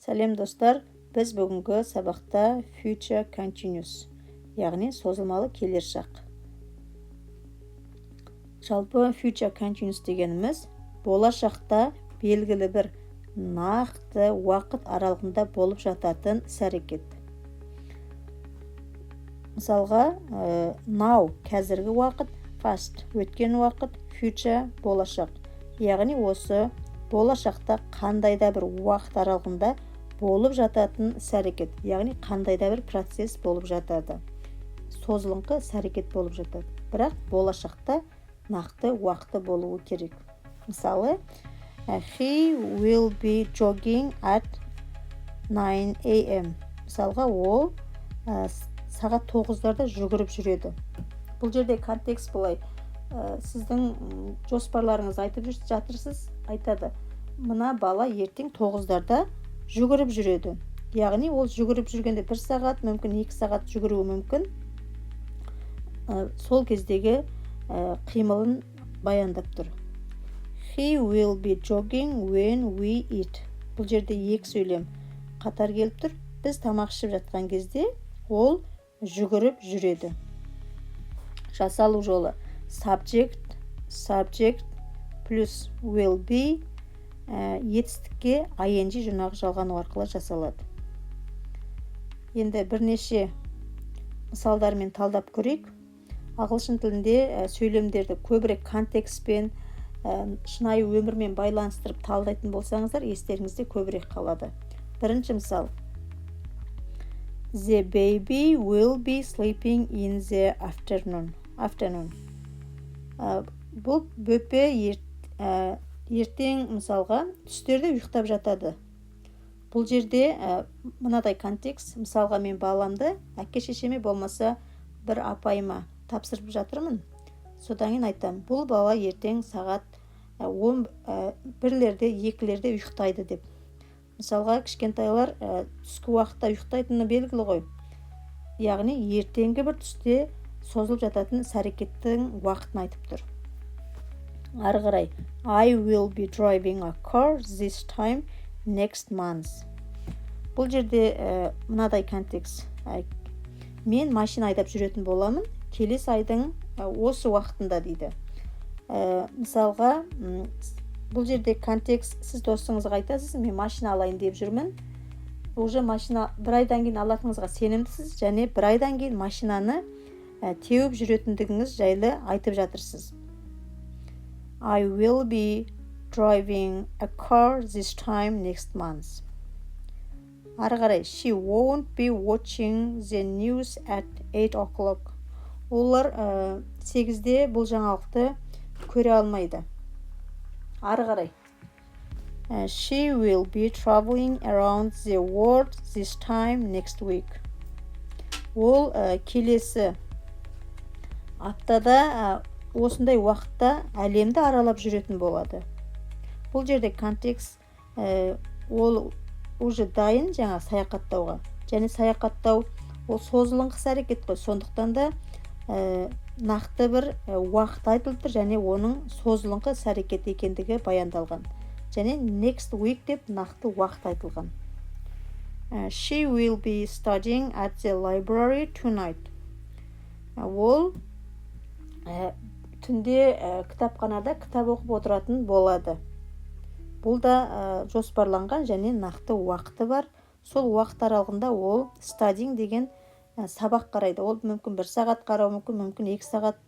Сәлем достар, біз бүгінгі сабақта future continuous, яғни созылмалы келер шақ. Жалпы future continuous дегеніміз болашақта белгілі бір нақты уақыт аралығында болып жататын іс-әрекет. Мысалға, now қазіргі уақыт, past өткен уақыт, future болашақ. Яғни осы болашақта қандай да бір уақыт аралығында болып жататын іс-әрекет, яғни қандай да бір процесс болып жатады. Созылыңқы іс-әрекет болып жатады. Бірақ болашақта нақты уақыты болуы керек. Мысалы, he will be jogging at 9 a.m. Мысалға, ол сағат 9-дарда жүгіріп жүреді. Бұл жерде контекст былай. Сіздің жоспарларыңыз айтып жатырсыз, айтады. Мына бала ертең 9-дарда жүгіріп жүреді. Яғни ол жүгіріп жүргенде 1 сағат, мүмкін 2 сағат жүгіруі мүмкін. Сол кездегі қимылын баяндап тұр. He will be jogging when we eat. Бұл жерде екі сөйлем қатар келіп тұр. Біз тамақ ішіп жатқан кезде ол жүгіріп жүреді. Жасалу жолы subject плюс will be етістікке ing жұрнағы жалғану арқылы жасалады. Енді бірнеше мысалдармен талдап көрейік. Ағылшын тілінде сөйлемдерді көбірек контекстпен, шынайы өмірмен байланыстырып талдайтын болсаңыздар, естеріңізде көбірек қалады. Бірінші мысал. The baby will be sleeping in the afternoon. Бұл бөпе ертең мысалға түстерде ұйықтап жатады. Бұл жерде мынадай контекст, мысалға мен баламды әке-шешеме болмаса бір апайыма тапсырып жатырмын. Содан кейін айтам, бұл бала ертең сағат 1-лерде, 2-лерде ұйықтайды деп. Мысалға кішкентайлар түскі уақытта ұйықтайтыны белгілі ғой. Яғни ертеңгі бір түсте созылып жататын іс-әрекеттің уақытын айтып тұр. Ары қарай, I will be driving a car this time next month. Бұл жерде мынадай контекст. Мен машина айдап жүретін боламын, келесі айдың осы уақытында дейді. Мысалға, бұл жерде контекст, сіз досыңызға айтасыз, мен машина алайын деп жүрмін. Уже машина бір айдан кейін алатыныңызға сенімдісіз, және бір айдан кейін машинаны теуіп жүретіндігіңіз жайлы айтып жатырсыз. I will be driving a car this time next month. Ары қарай, she won't be watching the news at 8 o'clock. Олар 8-де бұл жаңалықты көре алмайды. Ары қарай, she will be traveling around the world this time next week. Ол келесі аптада осындай уақытта әлемді аралап жүретін болады. Бұл жерде контекст, ол уже дайын жаңа саяхаттауға. Және саяхаттау ол созылыңқы іс-әрекет қой. Сондықтан да нақты бір уақыт айтылып тұр, және оның созылыңқы іс-әрекет екендігі баяндалған. Және next week деп нақты уақыт айтылған. She will be studying at the library tonight. Ол түнде кітапханада кітап оқып отыратын болады. Бұл да жоспарланған және нақты уақыты бар. Сол уақыт аралығында ол studying деген сабақ қарайды. Ол мүмкін 1 сағат қарау мүмкін, 2 сағат